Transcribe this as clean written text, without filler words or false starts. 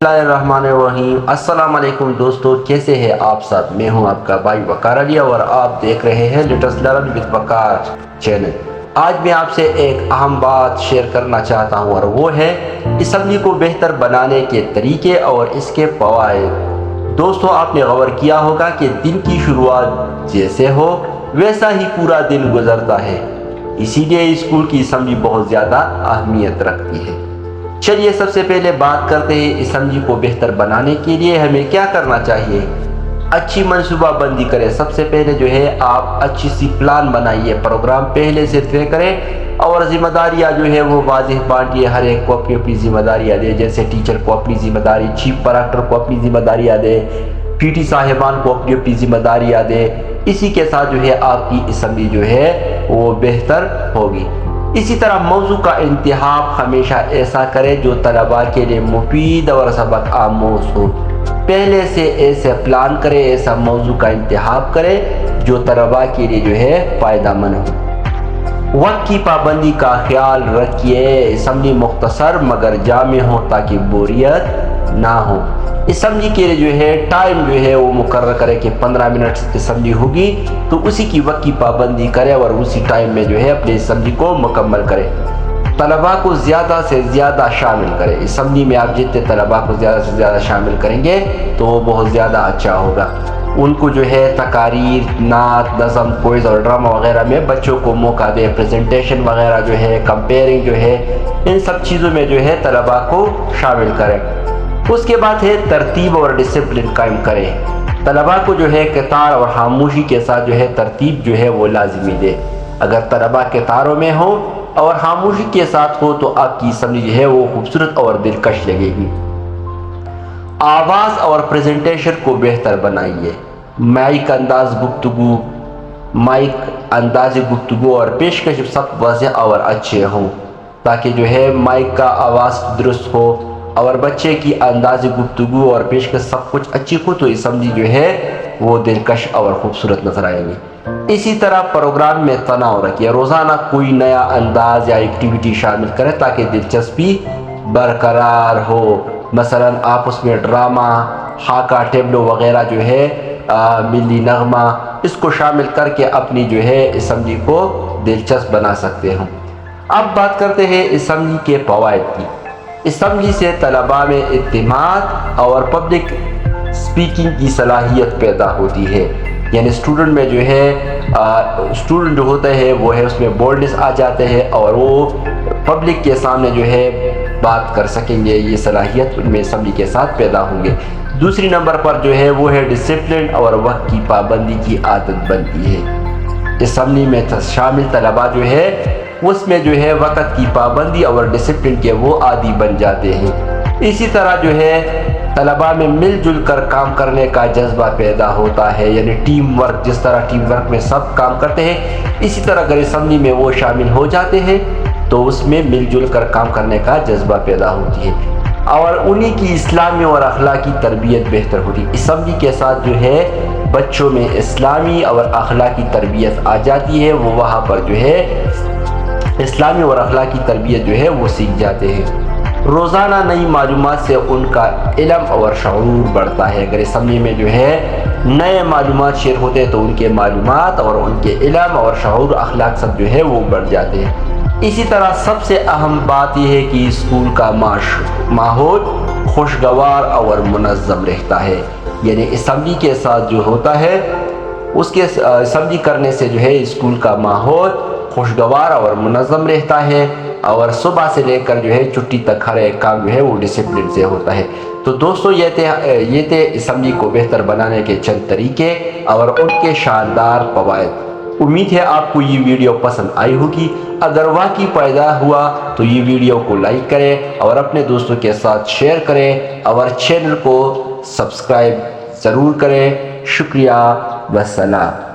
बिस्मिल्लाहिर्रहमानिर्रहीम। अस्सलाम वालेकुम दोस्तों, कैसे हैं आप सब। मैं हूं आपका भाई वकार अली और आप देख रहे हैं latest learn with Waqar channel. आज मैं आपसे एक अहम बात शेयर करना चाहता हूं और वो है असम्बली को बेहतर बनाने के तरीके और इसके फ़वाइद। दोस्तों, आपने गौर किया होगा कि दिन की शुरुआत जैसे हो वैसा ही पूरा दिन गुजरता है, इसीलिए स्कूल की असम्बली बहुत ज़्यादा अहमियत रखती है। चलिए सबसे पहले बात करते हैं असम्बली को बेहतर बनाने के लिए हमें क्या करना चाहिए। अच्छी मनसूबाबंदी करें। सबसे पहले जो है आप अच्छी सी प्लान बनाइए, प्रोग्राम पहले से तय करें और जिम्मेदारियां जो है वो वाज़ेह बांटिए। हर एक को अपनी अपनी जिम्मेदारियां दे, जैसे टीचर को अपनी जिम्मेदारी, चीफ प्रोक्टर को अपनी जिम्मेदारियां दे, पीटी साहिबान को अपनी अपनी जिम्मेदारियां दे। इसी के साथ जो है आपकी असम्बली जो है वो बेहतर होगी। इसी तरह मौजू का इंतखाब हमेशा ऐसा करें जो तलबा के लिए मुफीद और सबक आमोज हो। पहले से ऐसे प्लान करें, ऐसा मौजू का इंतखाब करें जो तलबा के लिए जो है फ़ायदेमंद हो। वक्त की पाबंदी का ख्याल रखिए। असम्बली मुख्तसर मगर जामे हो ताकि बोरियत ना हो। असम्बली के लिए जो है टाइम जो है वो मुकर्रर करें कि 15 मिनट असम्बली होगी तो उसी की वक्त की पाबंदी करें और उसी टाइम में जो है अपनी असम्बली को मुकम्मल करें। तलबा को ज़्यादा से ज़्यादा शामिल करें। असम्बली में आप जितने तलबा को ज़्यादा से ज़्यादा शामिल करेंगे तो वो बहुत ज़्यादा अच्छा होगा। उनको जो है तकारीर, नात, नज़म, क्विज़ और ड्रामा वगैरह में बच्चों को मौका दें। प्रेजेंटेशन वगैरह जो है, कंपेयरिंग जो है, इन सब चीज़ों में जो है तलबा को शामिल करें। उसके बाद है तरतीब और डिसिप्लिन कायम करें। तलबा को जो है कतार और खामोशी के साथ जो है तरतीब जो है वो लाजमी दे। अगर तलबा कतारों में हो और खामोशी के साथ हो तो आपकी असम्बली जो है वो खूबसूरत और दिलकश लगेगी। आवाज़ और प्रेजेंटेशन को बेहतर बनाइए। माइक अंदाज़ गुफ्तगू और पेशकश सब वाज़ेह और अच्छे हों ताकि जो है माइक का आवाज़ दुरुस्त हो और बच्चे की अंदाज़ गुफ्तगू और पेशकश सब कुछ अच्छी हो तो असम्बली जो है वो दिलकश और ख़ूबसूरत नजर आएगी। इसी तरह प्रोग्राम में तनाव रखिए। रोज़ाना कोई नया अंदाज या एक्टिविटी शामिल करें ताकि दिलचस्पी बरकरार हो। मसलन आप उसमें ड्रामा, हाका, टेबलो वगैरह जो है, मिली नगमा, इसको शामिल करके अपनी जो है असम्बली को दिलचस्प बना सकते हो। अब बात करते हैं असम्बली के फ़वाइद की। असम्बली से तलबा में इत्तिमाद और पब्लिक स्पीकिंग की सलाहियत पैदा होती है। यानी स्टूडेंट में जो है स्टूडेंट जो होते हैं वो है उसमें बोल्डनेस आ जाते हैं और वो पब्लिक के सामने जो है बात कर सकेंगे। ये सलाहियत उनमें असम्बली के साथ पैदा होंगे। दूसरी नंबर पर जो है वो है डिसिप्लिन और वक्त की पाबंदी की आदत बनती है। असम्बली में शामिल तलबा जो है उसमें जो है वक्त की पाबंदी और डिसिप्लिन के वो आदी बन जाते हैं। इसी तरह जो है तलबा में मिलजुल कर काम करने का जज्बा पैदा होता है। यानी टीम वर्क, जिस तरह टीम वर्क में सब काम करते हैं इसी तरह अगर असम्बली में वो शामिल हो जाते हैं तो उसमें मिलजुल कर काम करने का जज्बा पैदा होती है और उन्हीं की इस्लामी और अखलाकी तरबियत बेहतर होती है। असम्बली के साथ जो है बच्चों में इस्लामी और अखलाकी तरबियत आ जाती है। वो वहाँ पर जो है इस्लामी और अखलाकी तरबियत जो है वो सीख जाते हैं। रोज़ाना नई मालूमात से उनका इल्म और शऊर बढ़ता है। अगर असम्बली में जो है नए मालूमात शेयर होते हैं तो उनके मालूमात और उनके इल्म और शऊर, अखलाक सब जो है वो बढ़ जाते हैं। इसी तरह सबसे अहम बात यह है कि स्कूल का माहौल खुशगवार और मुनज़्ज़म रहता है। यानी असम्बली के साथ जो होता है उसके असम्बली करने से जो है स्कूल का माहौल खुशगवार और मुनज़्ज़म रहता है और सुबह से लेकर जो है छुट्टी तक हर एक काम जो है वो डिसिप्लिन से होता है। तो दोस्तों ये थे असम्बली को बेहतर बनाने के चंद तरीके और उनके शानदार फ़वाइद। उम्मीद है आपको ये वीडियो पसंद आई होगी। अगर वाकई फ़ायदा हुआ तो ये वीडियो को लाइक करें और अपने दोस्तों के साथ शेयर करें और चैनल को सब्सक्राइब ज़रूर करें। शुक्रिया, वस्सलाम।